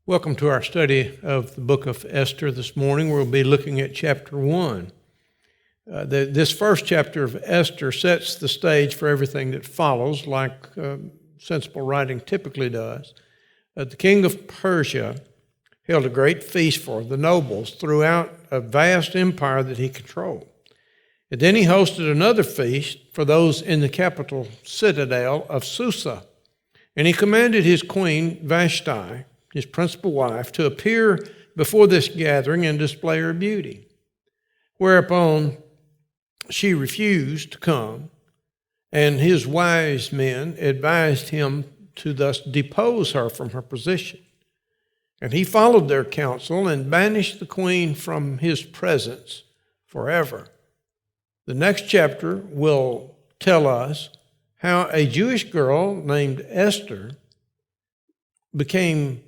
Welcome to our study of the book of Esther this morning. We'll be looking at chapter 1. This first chapter of Esther sets the stage for everything that follows, like sensible writing typically does. The king of Persia held a great feast for the nobles throughout a vast empire that he controlled. And then he hosted another feast for those in the capital citadel of Susa. And he commanded his queen Vashti, his principal wife, to appear before this gathering and display her beauty. Whereupon she refused to come, and his wise men advised him to thus depose her from her position. And he followed their counsel and banished the queen from his presence forever. The next chapter will tell us how a Jewish girl named Esther became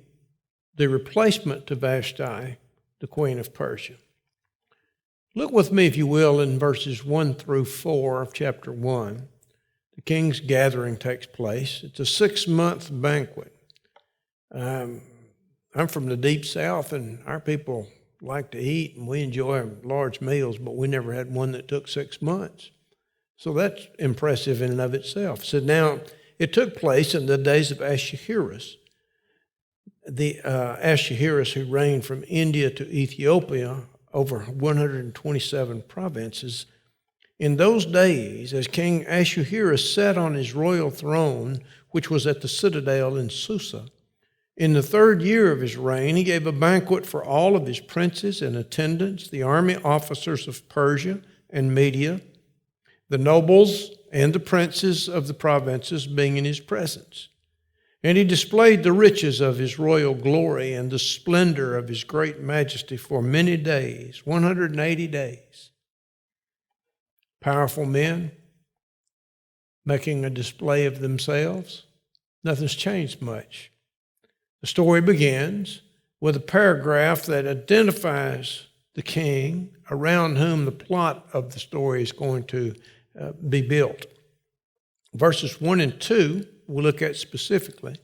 the replacement to Vashti, the queen of Persia. Look with me, if you will, in verses 1 through 4 of chapter 1. The king's gathering takes place. It's a 6-month banquet. I'm from the deep south, and our people like to eat, and we enjoy large meals, but we never had one that took 6 months. So that's impressive in and of itself. So now, it took place in the days of Ahasuerus, the Ahasuerus who reigned from India to Ethiopia over 127 provinces. In those days, as King Ahasuerus sat on his royal throne, which was at the citadel in Susa, in the 3rd year of his reign, he gave a banquet for all of his princes and attendants, the army officers of Persia and Media, the nobles and the princes of the provinces being in his presence. And he displayed the riches of his royal glory and the splendor of his great majesty for many days, 180 days. Powerful men making a display of themselves. Nothing's changed much. The story begins with a paragraph that identifies the king around whom the plot of the story is going to be built. Verses 1 and 2, we'll look at specifically,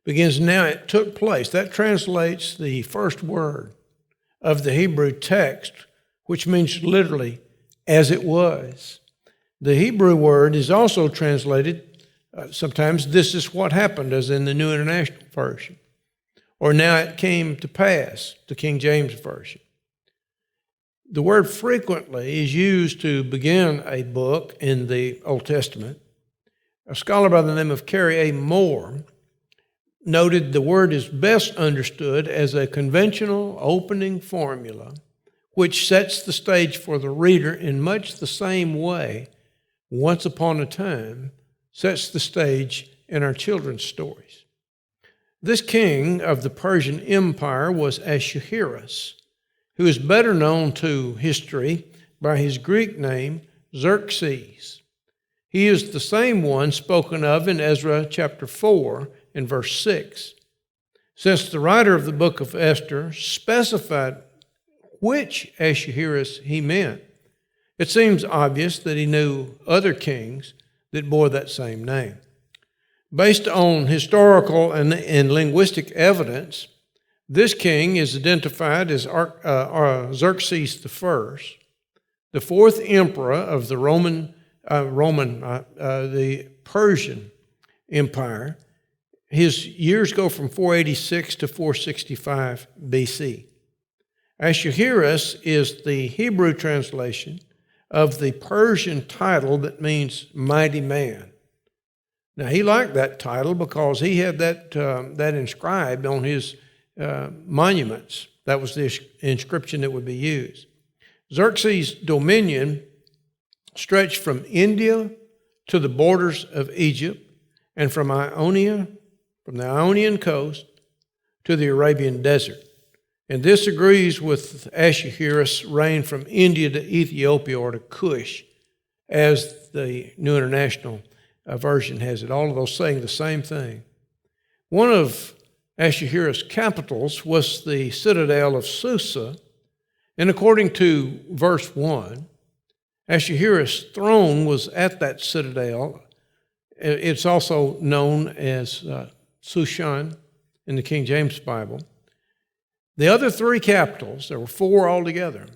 begins, now it took place. That translates the first word of the Hebrew text, which means literally, as it was. The Hebrew word is also translated sometimes, this is what happened, as in the New International Version. Or now it came to pass, the King James Version. The word frequently is used to begin a book in the Old Testament. A scholar by the name of Carrie A. Moore noted the word is best understood as a conventional opening formula which sets the stage for the reader in much the same way Once Upon a Time sets the stage in our children's stories. This king of the Persian Empire was Ahasuerus, who is better known to history by his Greek name, Xerxes. He is the same one spoken of in Ezra chapter 4 and verse 6. Since the writer of the book of Esther specified which Ahasuerus he meant, it seems obvious that he knew other kings that bore that same name. Based on historical and linguistic evidence, this king is identified as Xerxes I, the 4th emperor of the the Persian Empire. His years go from 486 to 465 BC. Ahasuerus is the Hebrew translation of the Persian title that means mighty man. Now, he liked that title because he had that inscribed on his monuments. That was the inscription that would be used. Xerxes' dominion stretched from India to the borders of Egypt, and from the Ionian coast to the Arabian desert. And this agrees with Ahasuerus' reign from India to Ethiopia, or to Cush, as the New International Version has it. All of those saying the same thing. One of Ahasuerus' capitals was the citadel of Susa, and according to verse 1, Ahasuerus' throne was at that citadel. It's also known as Shushan in the King James Bible. The other three capitals, there were four altogether.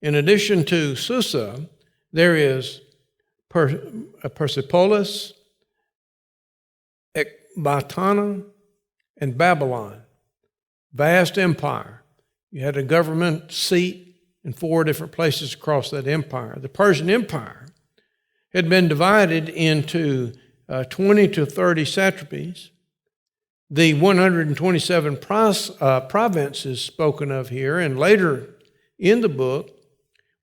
In addition to Susa, there is Persepolis, Ecbatana, and Babylon. Vast empire. You had a government seat in four different places across that empire. The Persian Empire had been divided into 20 to 30 satrapies. The 127 provinces spoken of here and later in the book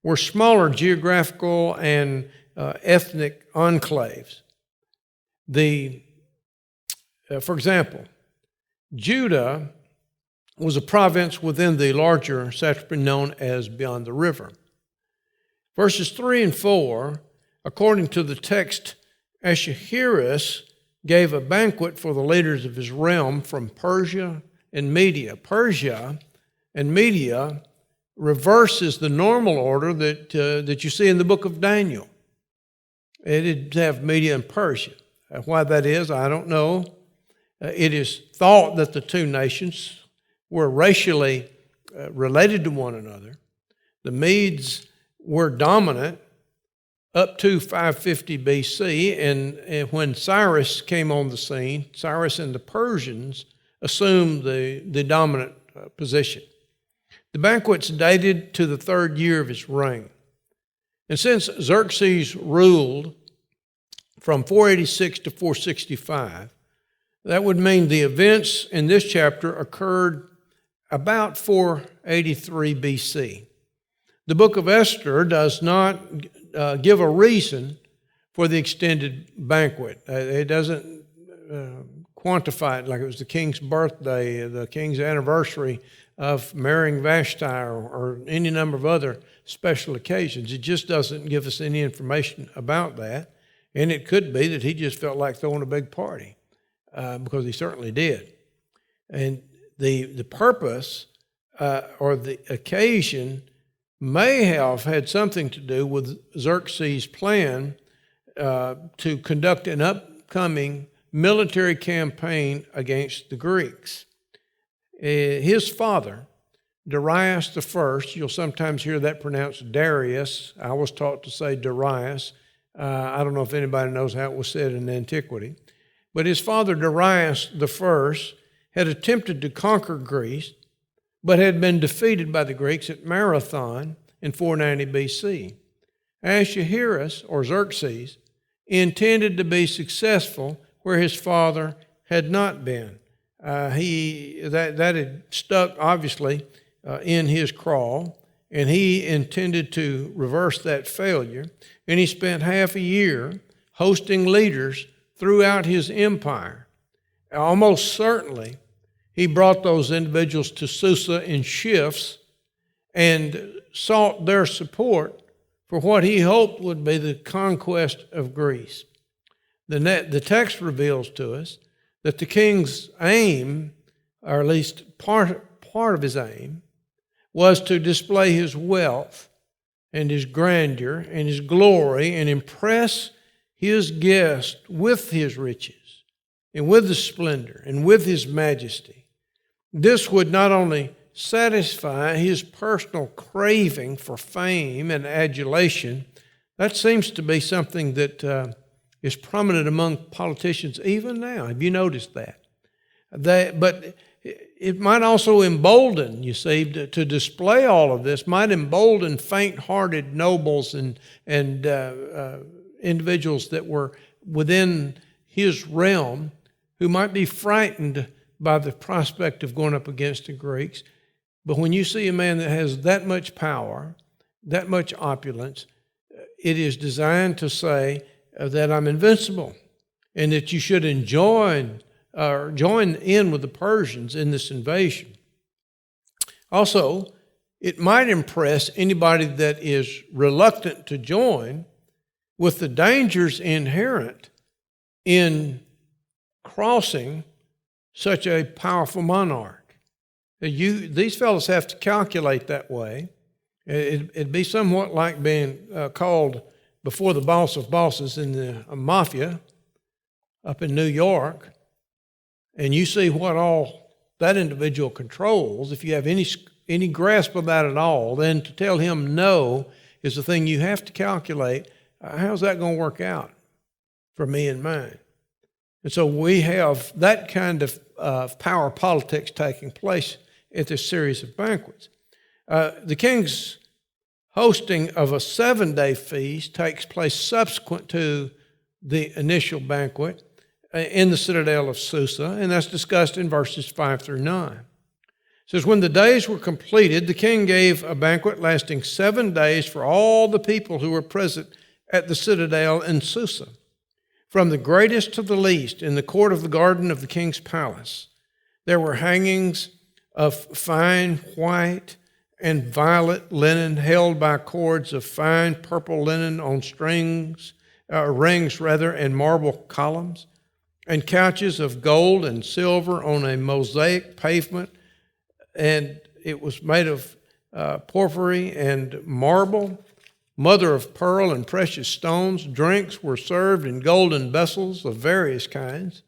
were smaller geographical and ethnic enclaves. For example, Judah was a province within the larger satrapy known as beyond the river. Verses 3 and 4, according to the text, Ahasuerus gave a banquet for the leaders of his realm from Persia and Media. Persia and Media reverses the normal order that you see in the book of Daniel. It did have Media and Persia. Why that is, I don't know. It is thought that the two nations were racially related to one another. The Medes were dominant up to 550 BC, and when Cyrus came on the scene, Cyrus and the Persians assumed the dominant position. The banquets dated to the third year of his reign. And since Xerxes ruled from 486 to 465, that would mean the events in this chapter occurred about 483 BC. The book of Esther does not give a reason for the extended banquet. It doesn't quantify it like it was the king's birthday, the king's anniversary of marrying Vashti, or any number of other special occasions. It just doesn't give us any information about that. And it could be that he just felt like throwing a big party, because he certainly did. And the purpose or the occasion may have had something to do with Xerxes' plan to conduct an upcoming military campaign against the Greeks. His father, Darius I, you'll sometimes hear that pronounced Darius. I was taught to say Darius. I don't know if anybody knows how it was said in antiquity. But his father, Darius I, had attempted to conquer Greece, but had been defeated by the Greeks at Marathon in 490 BC. Ahasuerus, or Xerxes, intended to be successful where his father had not been. That had stuck, obviously, in his craw, and he intended to reverse that failure. And he spent half a year hosting leaders throughout his empire. Almost certainly, he brought those individuals to Susa in shifts and sought their support for what he hoped would be the conquest of Greece. The text reveals to us that the king's aim, or at least part of his aim, was to display his wealth and his grandeur and his glory and impress his guest with his riches and with his splendor and with his majesty. This would not only satisfy his personal craving for fame and adulation. That seems to be something that is prominent among politicians even now. Have you noticed that? But it might also embolden, you see, to display all of this, might embolden faint-hearted nobles and individuals that were within his realm who might be frightened by the prospect of going up against the Greeks. But when you see a man that has that much power, that much opulence, it is designed to say that I'm invincible and that you should join in with the Persians in this invasion. Also, it might impress anybody that is reluctant to join with the dangers inherent in crossing such a powerful monarch. These fellows have to calculate that way. It'd be somewhat like being called before the boss of bosses in the mafia up in New York, and you see what all that individual controls, if you have any grasp of that at all, then to tell him no is the thing you have to calculate. How's that going to work out for me and mine? And so we have that kind of power politics taking place at this series of banquets. The king's hosting of a 7-day feast takes place subsequent to the initial banquet in the citadel of Susa, and that's discussed in verses 5 through 9. It says, when the days were completed, the king gave a banquet lasting 7 days for all the people who were present at the citadel in Susa, from the greatest to the least, in the court of the garden of the king's palace. There were hangings of fine white and violet linen held by cords of fine purple linen on rings, and marble columns, and couches of gold and silver on a mosaic pavement, and it was made of porphyry and marble, mother of pearl and precious stones. Drinks were served in golden vessels of various kinds,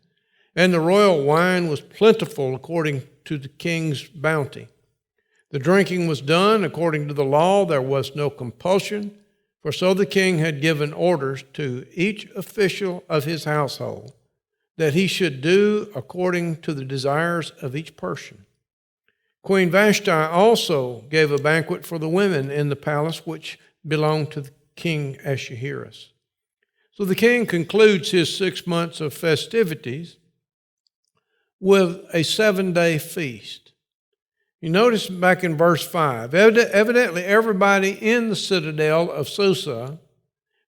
and the royal wine was plentiful according to the king's bounty. The drinking was done according to the law. There was no compulsion, for so the king had given orders to each official of his household that he should do according to the desires of each person. Queen Vashti also gave a banquet for the women in the palace which belonged to King Ahasuerus. So the king concludes his 6 months of festivities with a 7-day feast. You notice back in verse 5, evidently everybody in the citadel of Susa,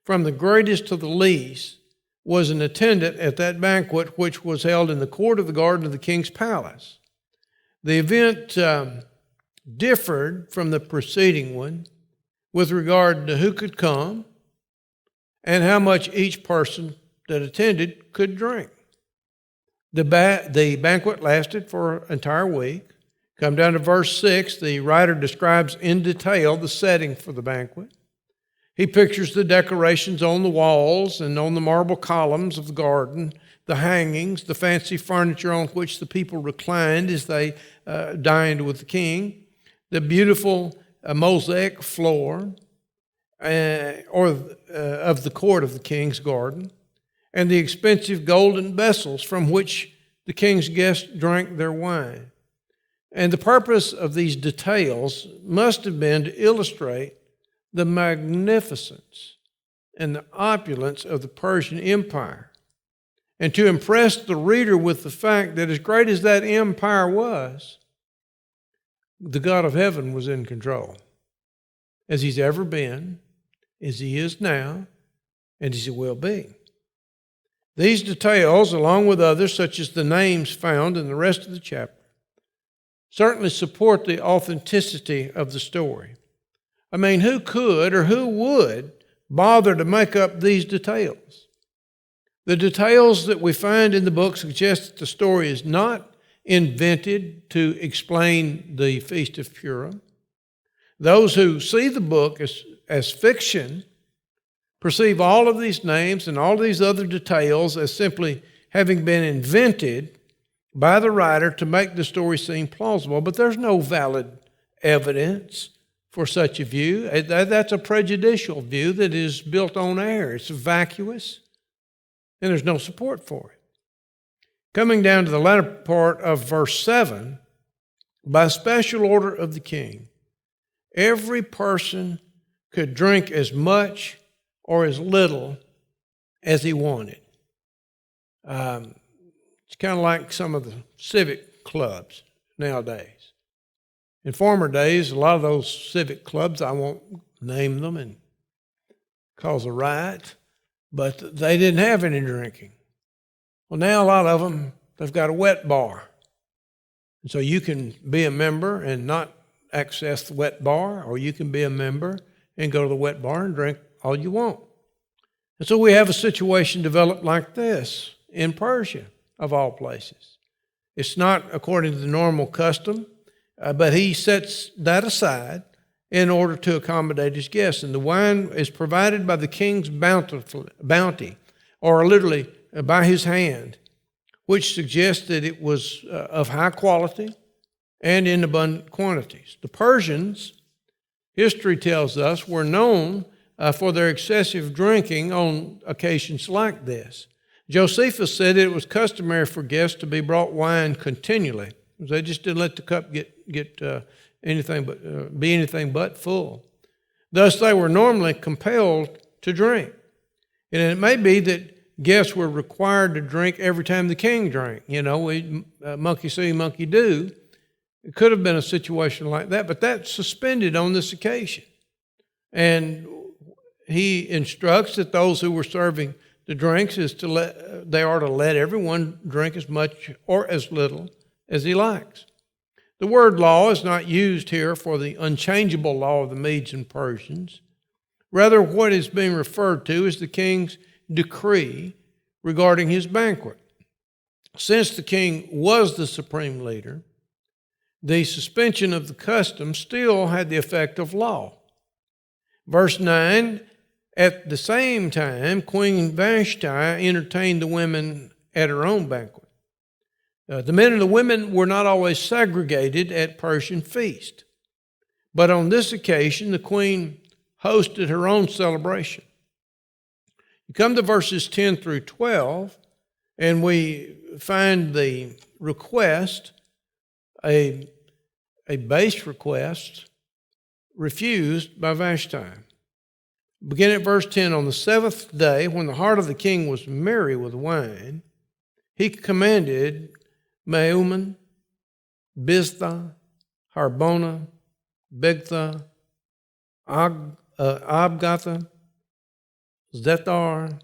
from the greatest to the least, was an attendant at that banquet which was held in the court of the garden of the king's palace. The event differed from the preceding one with regard to who could come and how much each person that attended could drink. The banquet lasted for an entire week. Come down to verse 6, the writer describes in detail the setting for the banquet. He pictures the decorations on the walls and on the marble columns of the garden, the hangings, the fancy furniture on which the people reclined as they dined with the king, the beautiful mosaic floor of the court of the king's garden, and the expensive golden vessels from which the king's guests drank their wine. And the purpose of these details must have been to illustrate the magnificence and the opulence of the Persian Empire, and to impress the reader with the fact that as great as that empire was, the God of heaven was in control, as he's ever been, as he is now, and as he will be. These details, along with others, such as the names found in the rest of the chapter, certainly support the authenticity of the story. I mean, who could or who would bother to make up these details? The details that we find in the book suggest that the story is not invented to explain the Feast of Purim. Those who see the book as fiction perceive all of these names and all these other details as simply having been invented by the writer to make the story seem plausible, but there's no valid evidence for such a view. That's a prejudicial view that is built on air. It's vacuous, and there's no support for it. Coming down to the latter part of verse 7, by special order of the king, every person could drink as much or as little as he wanted. It's kind of like some of the civic clubs nowadays. In former days, a lot of those civic clubs, I won't name them and cause a riot, but they didn't have any drinking. Well, now a lot of them, they've got a wet bar. And so you can be a member and not access the wet bar, or you can be a member and go to the wet bar and drink all you want. And so we have a situation developed like this in Persia, of all places. It's not according to the normal custom, but he sets that aside in order to accommodate his guests. And the wine is provided by the king's bounty, or literally by his hand, which suggests that it was of high quality and in abundant quantities. The Persians, history tells us, were known for their excessive drinking on occasions like this. Josephus said it was customary for guests to be brought wine continually. They just didn't let the cup be anything but full. Thus, they were normally compelled to drink. And it may be that guests were required to drink every time the king drank. Monkey see, monkey do. It could have been a situation like that, but that's suspended on this occasion. And he instructs that those who were serving the drinks they are to let everyone drink as much or as little as he likes. The word law is not used here for the unchangeable law of the Medes and Persians. Rather, what is being referred to is the king's decree regarding his banquet. Since the king was the supreme leader, the suspension of the custom still had the effect of law. Verse 9, at the same time, Queen Vashti entertained the women at her own banquet. The men and the women were not always segregated at Persian feast, but on this occasion, the queen hosted her own celebration. You come to verses 10 through 12, and we find the request, a base request, refused by Vashti. Begin at verse 10, on the seventh day, when the heart of the king was merry with wine, he commanded Meuman, Biztha, Harbona, Bigtha, Abgatha, Zethar,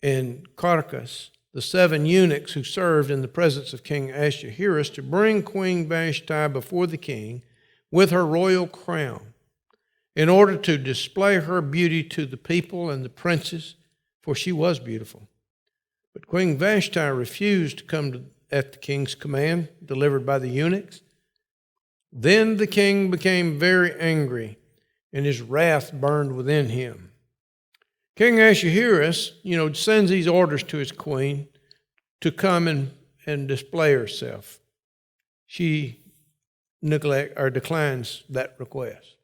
and Carcas, the 7 eunuchs who served in the presence of King Ahasuerus, to bring Queen Vashti before the king with her royal crown, in order to display her beauty to the people and the princes, for she was beautiful. But Queen Vashti refused to come at the king's command, delivered by the eunuchs. Then the king became very angry, and his wrath burned within him. King Ahasuerus, sends these orders to his queen to come and display herself. She declines that request.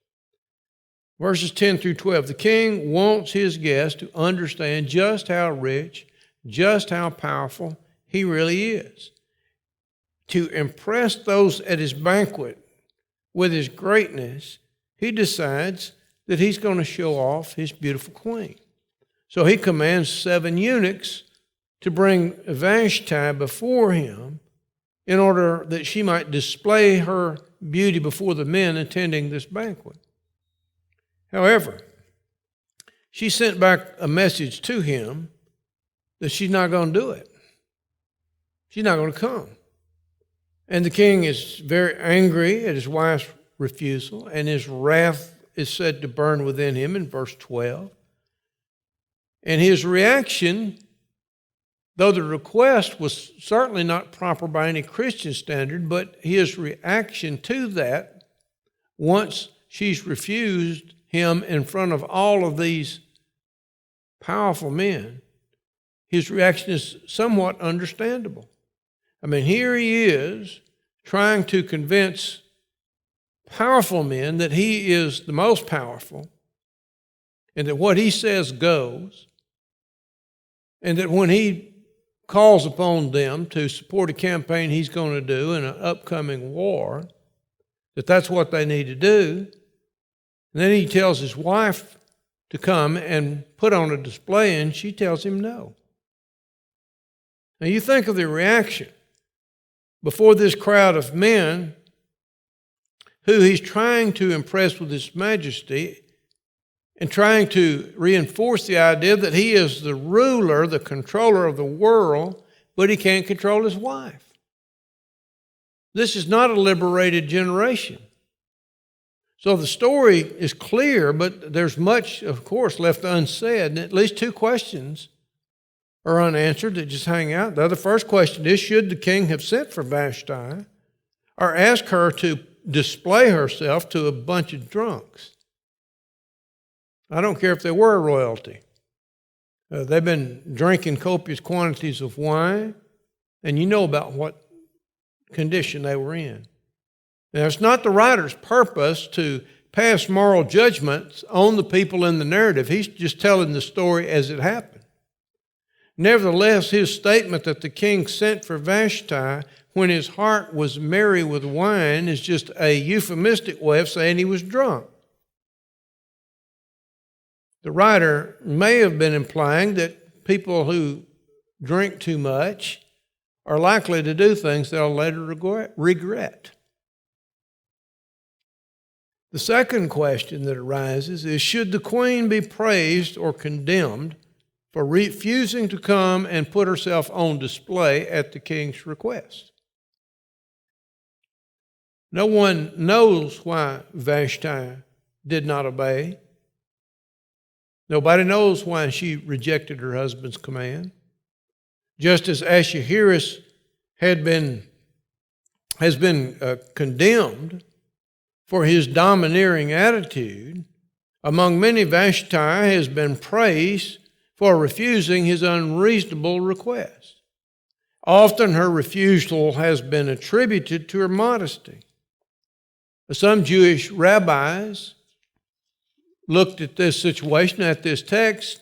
Verses 10 through 12, the king wants his guests to understand just how rich, just how powerful he really is. To impress those at his banquet with his greatness, he decides that he's going to show off his beautiful queen. So he commands 7 eunuchs to bring Vashti before him in order that she might display her beauty before the men attending this banquet. However, she sent back a message to him that she's not going to do it. She's not going to come. And the king is very angry at his wife's refusal, and his wrath is said to burn within him in verse 12. And his reaction, though the request was certainly not proper by any Christian standard, but his reaction to that, once she's refused him in front of all of these powerful men, his reaction is somewhat understandable. Here he is trying to convince powerful men that he is the most powerful and that what he says goes, and that when he calls upon them to support a campaign he's going to do in an upcoming war, that's what they need to do. And then he tells his wife to come and put on a display, and she tells him no. Now you think of the reaction before this crowd of men who he's trying to impress with his majesty and trying to reinforce the idea that he is the ruler, the controller of the world, but he can't control his wife. This is not a liberated generation. So the story is clear, but there's much, of course, left unsaid, and at least 2 questions are unanswered that just hang out. The first question is, should the king have sent for Vashti or ask her to display herself to a bunch of drunks? I don't care if they were royalty. They've been drinking copious quantities of wine. And you know about what condition they were in. Now, it's not the writer's purpose to pass moral judgments on the people in the narrative. He's just telling the story as it happened. Nevertheless, his statement that the king sent for Vashti when his heart was merry with wine is just a euphemistic way of saying he was drunk. The writer may have been implying that people who drink too much are likely to do things they'll later regret. The second question that arises is, should the queen be praised or condemned for refusing to come and put herself on display at the king's request? No one knows why Vashti did not obey. Nobody knows why she rejected her husband's command. Just as Ahasuerus has been condemned for his domineering attitude, among many Vashti has been praised for refusing his unreasonable request. Often her refusal has been attributed to her modesty. Some Jewish rabbis looked at this situation, at this text,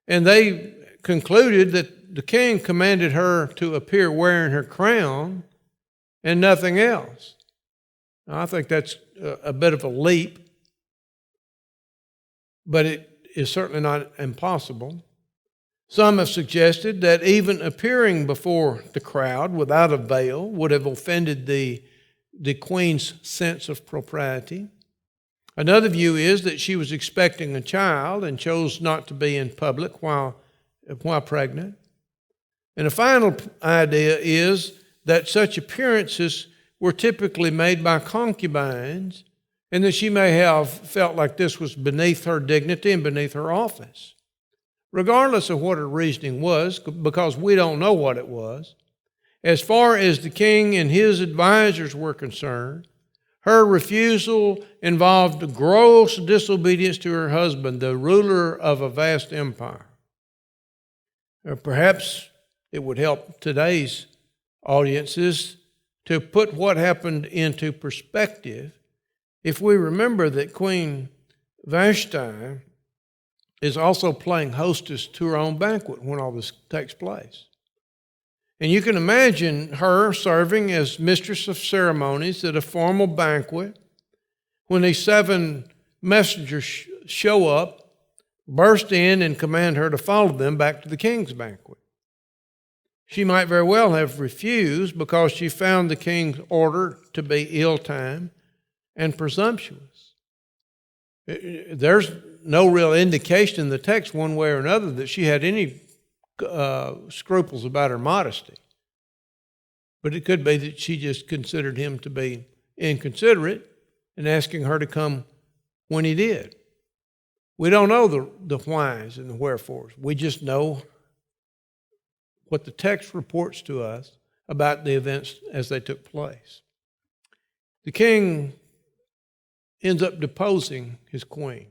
and they concluded that the king commanded her to appear wearing her crown and nothing else. Now, I think that's a bit of a leap, but it is certainly not impossible. Some have suggested that even appearing before the crowd without a veil would have offended the queen's sense of propriety. Another view is that she was expecting a child and chose not to be in public while pregnant. And a final idea is that such appearances were typically made by concubines, and that she may have felt like this was beneath her dignity and beneath her office. Regardless of what her reasoning was, because we don't know what it was, as far as the king and his advisors were concerned, her refusal involved gross disobedience to her husband, the ruler of a vast empire. Or perhaps it would help today's audiences to put what happened into perspective if we remember that Queen Vashti is also playing hostess to her own banquet when all this takes place. And you can imagine her serving as mistress of ceremonies at a formal banquet when these 7 messengers show up, burst in, and command her to follow them back to the king's banquet. She might very well have refused because she found the king's order to be ill-timed and presumptuous. There's no real indication in the text one way or another that she had any scruples about her modesty. But it could be that she just considered him to be inconsiderate and asking her to come when he did. We don't know the whys and the wherefores. We just know what the text reports to us about the events as they took place. The king ends up deposing his queen.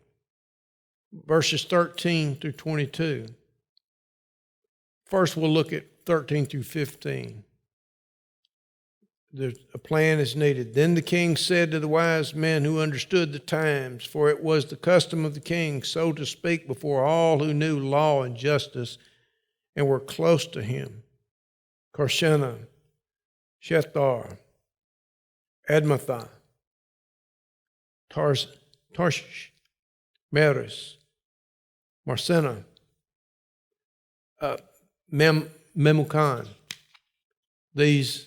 Verses 13 through 22. First, we'll look at 13 through 15. A plan is needed. Then the king said to the wise men who understood the times, for it was the custom of the king so to speak before all who knew law and justice and were close to him: Karshena, Shethar, Admatha, Tarshish, Meres, Marsena, Memucan. These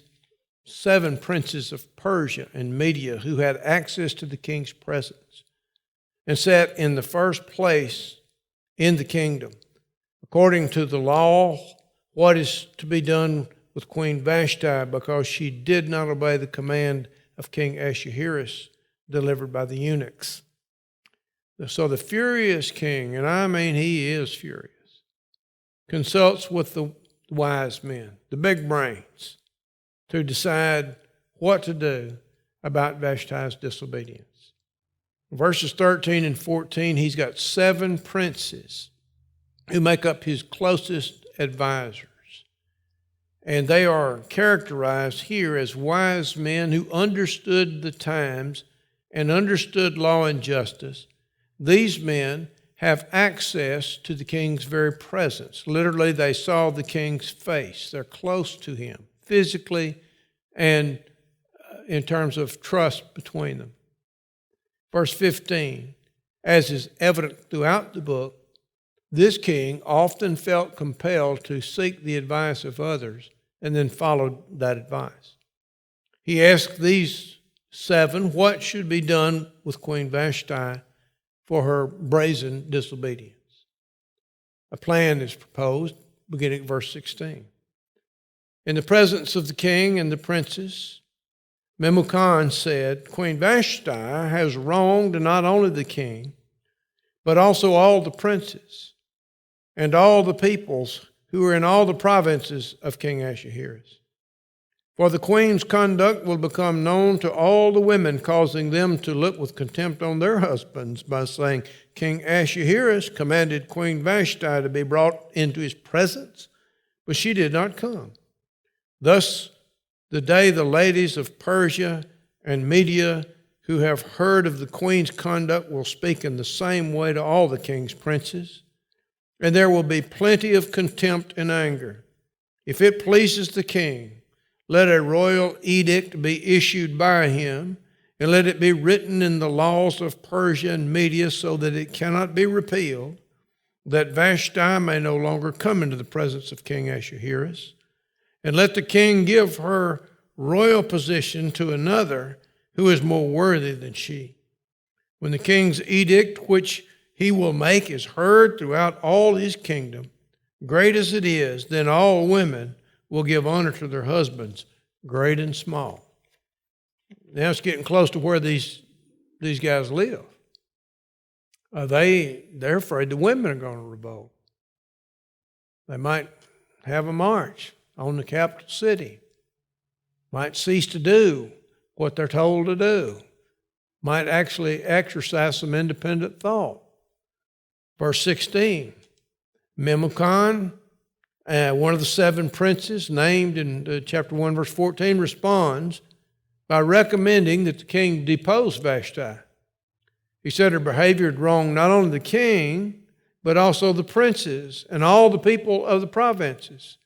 7 princes of Persia and Media who had access to the king's presence and sat in the first place in the kingdom. According to the law, what is to be done with Queen Vashti because she did not obey the command of King Ahasuerus delivered by the eunuchs. So the furious king, and I mean he is furious, consults with the wise men, the big brains, to decide what to do about Vashti's disobedience. Verses 13 and 14, he's got 7 princes who make up his closest advisors. And they are characterized here as wise men who understood the times and understood law and justice. These men have access to the king's very presence. Literally, they saw the king's face. They're close to him physically and in terms of trust between them. Verse 15, as is evident throughout the book, this king often felt compelled to seek the advice of others and then followed that advice. He asked these 7 what should be done with Queen Vashti for her brazen disobedience. A plan is proposed, beginning at verse 16. In the presence of the king and the princes, Memucan said, Queen Vashti has wronged not only the king, but also all the princes and all the peoples who are in all the provinces of King Ahasuerus. For the queen's conduct will become known to all the women, causing them to look with contempt on their husbands by saying, King Ahasuerus commanded Queen Vashti to be brought into his presence, but she did not come. Thus, the day the ladies of Persia and Media who have heard of the queen's conduct will speak in the same way to all the king's princes, and there will be plenty of contempt and anger. If it pleases the king, let a royal edict be issued by him, and let it be written in the laws of Persia and Media so that it cannot be repealed, that Vashti may no longer come into the presence of King Ahasuerus. And let the king give her royal position to another who is more worthy than she. When the king's edict, which he will make, is heard throughout all his kingdom, great as it is, then all women will give honor to their husbands, great and small. Now it's getting close to where these guys live. They're afraid the women are going to revolt. They might have a march on the capital city, might cease to do what they're told to do, might actually exercise some independent thought. Verse 16, Memucan, one of the 7 princes named in chapter 1, verse 14, responds by recommending that the king depose Vashti. He said her behavior had wronged not only the king, but also the princes and all the people of the provinces.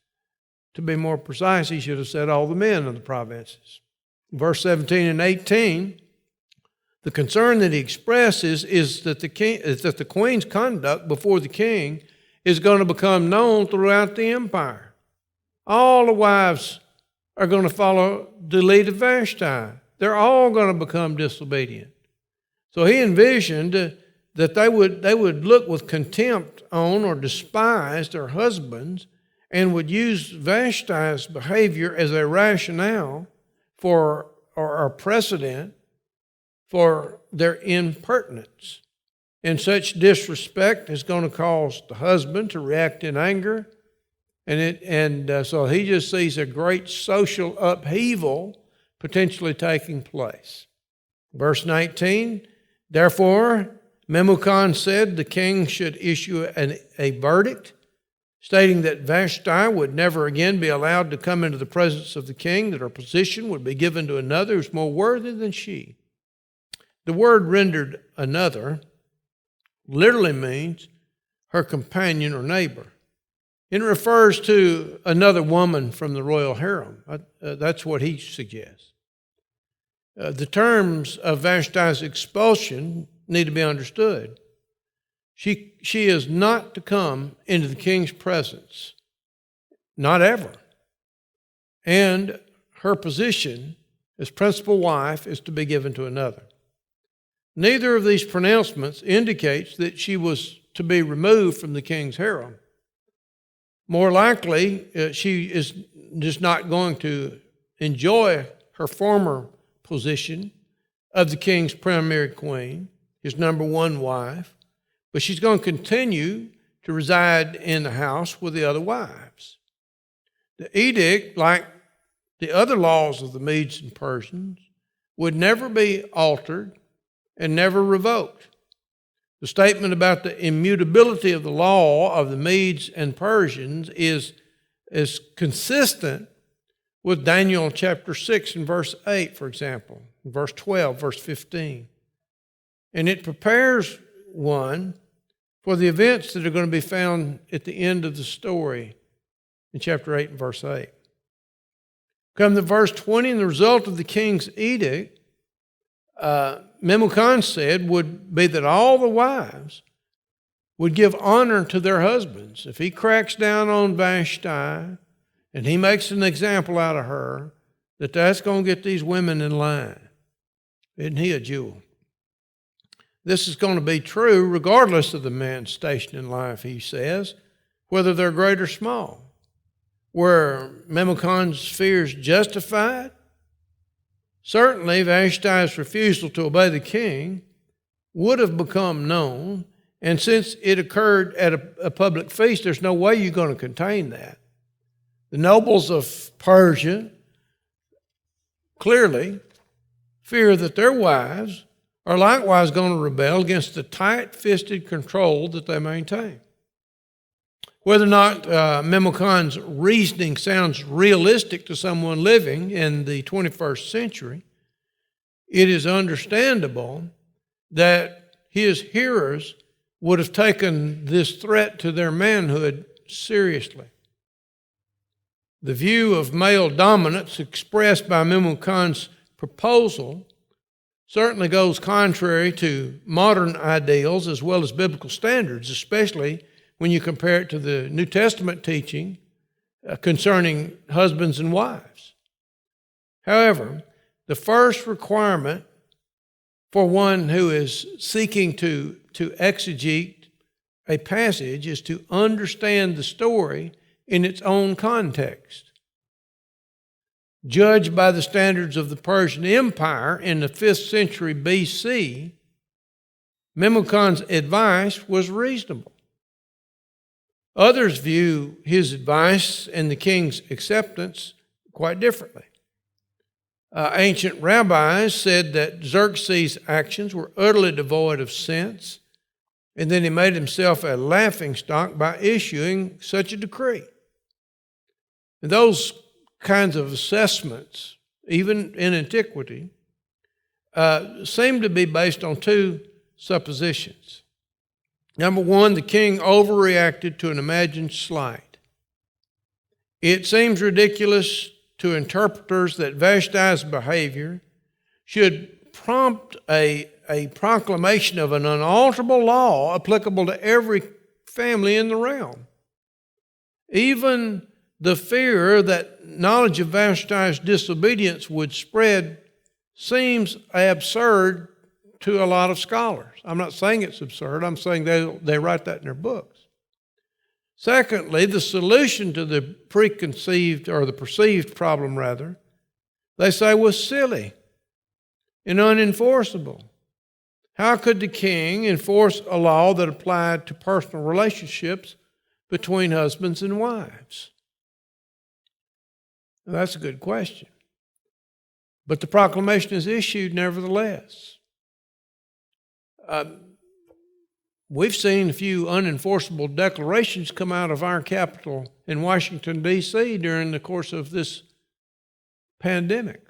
To be more precise, he should have said all the men of the provinces. Verse 17 and 18, the concern that he expresses is that the queen's conduct before the king is going to become known throughout the empire. All the wives are going to follow the lead of Vashti. They're all going to become disobedient. So he envisioned that they would look with contempt on or despise their husbands and would use Vashti's behavior as a rationale for or a precedent for their impertinence. And such disrespect is going to cause the husband to react in anger. So he just sees a great social upheaval potentially taking place. Verse 19, therefore, Memucan said the king should issue a verdict stating that Vashti would never again be allowed to come into the presence of the king, that her position would be given to another who's more worthy than she. The word rendered another literally means her companion or neighbor. It refers to another woman from the royal harem. That's what he suggests. The terms of Vashti's expulsion need to be understood. She is not to come into the king's presence, not ever. And her position as principal wife is to be given to another. Neither of these pronouncements indicates that she was to be removed from the king's harem. More likely, she is just not going to enjoy her former position of the king's primary queen, his number one wife, but she's going to continue to reside in the house with the other wives. The edict, like the other laws of the Medes and Persians, would never be altered and never revoked. The statement about the immutability of the law of the Medes and Persians is is consistent with Daniel chapter 6 and verse 8, for example, verse 12, verse 15. And it prepares one for the events that are going to be found at the end of the story in chapter 8 and verse 8. Come to verse 20, and the result of the king's edict, Memucan said, would be that all the wives would give honor to their husbands. If he cracks down on Vashti and he makes an example out of her, that's going to get these women in line. Isn't he a jewel? This is going to be true regardless of the man's station in life, he says, whether they're great or small. Were Memucan's fears justified? Certainly, Vashti's refusal to obey the king would have become known, and since it occurred at a public feast, there's no way you're going to contain that. The nobles of Persia clearly fear that their wives are likewise going to rebel against the tight-fisted control that they maintain. Whether or not Memucan's reasoning sounds realistic to someone living in the 21st century, it is understandable that his hearers would have taken this threat to their manhood seriously. The view of male dominance expressed by Memucan's proposal certainly goes contrary to modern ideals as well as biblical standards, especially when you compare it to the New Testament teaching concerning husbands and wives. However, the first requirement for one who is seeking to exegete a passage is to understand the story in its own context. Judged by the standards of the Persian Empire in the 5th century BC, Memucan's advice was reasonable. Others view his advice and the king's acceptance quite differently. Ancient rabbis said that Xerxes' actions were utterly devoid of sense, and then he made himself a laughingstock by issuing such a decree. And those kinds of assessments, even in antiquity, seem to be based on two suppositions. Number one, the king overreacted to an imagined slight. It seems ridiculous to interpreters that Vashti's behavior should prompt a proclamation of an unalterable law applicable to every family in the realm. Even the fear that knowledge of Vashti's disobedience would spread seems absurd to a lot of scholars. I'm not saying it's absurd. I'm saying they write that in their books. Secondly, the solution to the preconceived or the perceived problem, rather, they say was silly and unenforceable. How could the king enforce a law that applied to personal relationships between husbands and wives? Well, that's a good question. But the proclamation is issued nevertheless. We've seen a few unenforceable declarations come out of our capital in Washington, D.C. during the course of this pandemic.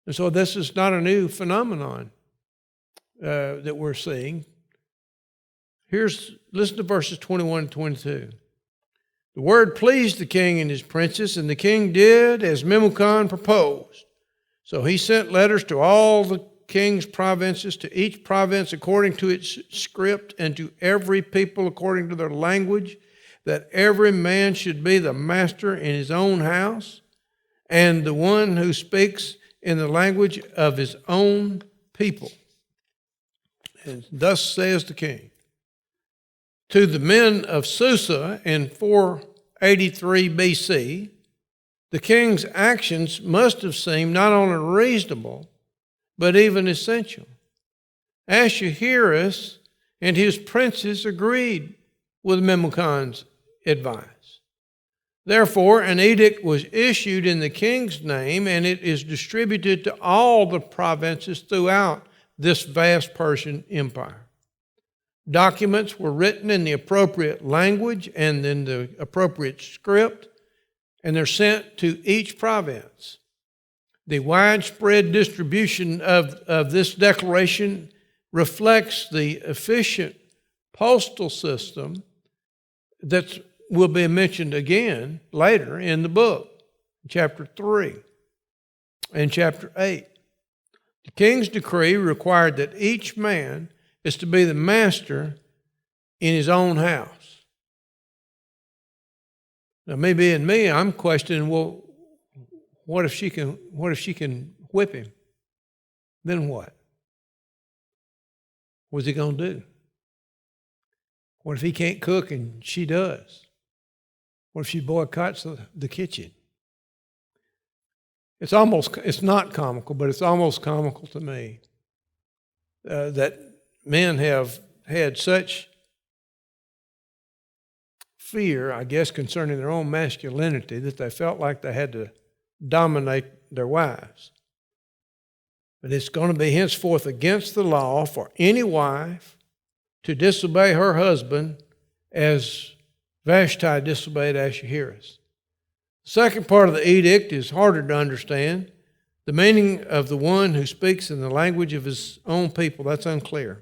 And so this is not a new phenomenon that we're seeing. Listen to verses 21 and 22. The word pleased the king and his princes, and the king did as Memucan proposed. So he sent letters to all the king's provinces, to each province according to its script, and to every people according to their language, that every man should be the master in his own house, and the one who speaks in the language of his own people. And thus says the king. To the men of Susa in 483 BC, the king's actions must have seemed not only reasonable, but even essential. Ahasuerus and his princes agreed with Memucan's advice. Therefore, an edict was issued in the king's name, and it is distributed to all the provinces throughout this vast Persian empire. Documents were written in the appropriate language and in the appropriate script, and they're sent to each province. The widespread distribution of this declaration reflects the efficient postal system that will be mentioned again later in the book, chapter 3 and chapter 8. The king's decree required that each man is to be the master in his own house. Now, me being me, I'm questioning, well, what if she can whip him? Then what? What's he going to do? What if he can't cook and she does? What if she boycotts the kitchen? It's not comical, but it's almost comical to me that men have had such fear, I guess, concerning their own masculinity that they felt like they had to dominate their wives. But it's going to be henceforth against the law for any wife to disobey her husband as Vashti disobeyed Ahasuerus. The second part of the edict is harder to understand. The meaning of the one who speaks in the language of his own people, that's unclear.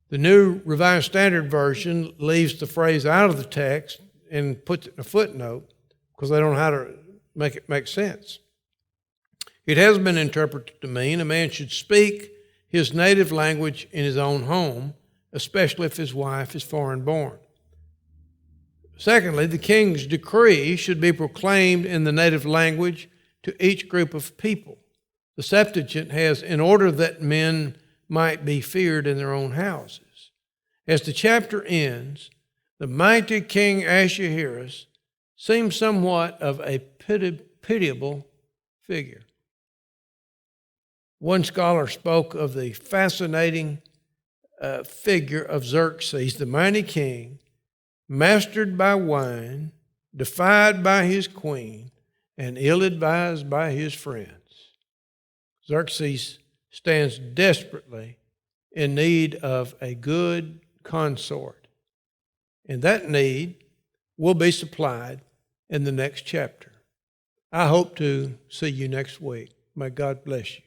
The New Revised Standard Version leaves the phrase out of the text and puts it in a footnote because they don't know how to make it make sense. It has been interpreted to mean a man should speak his native language in his own home, especially if his wife is foreign born. Secondly, the king's decree should be proclaimed in the native language to each group of people. The Septuagint has, in order that men might be feared in their own houses. As the chapter ends, the mighty King Ahasuerus seems somewhat of a pitiable figure. One scholar spoke of the fascinating figure of Xerxes, the mighty king, mastered by wine, defied by his queen, and ill-advised by his friends. Xerxes stands desperately in need of a good consort, and that need will be supplied in the next chapter. I hope to see you next week. May God bless you.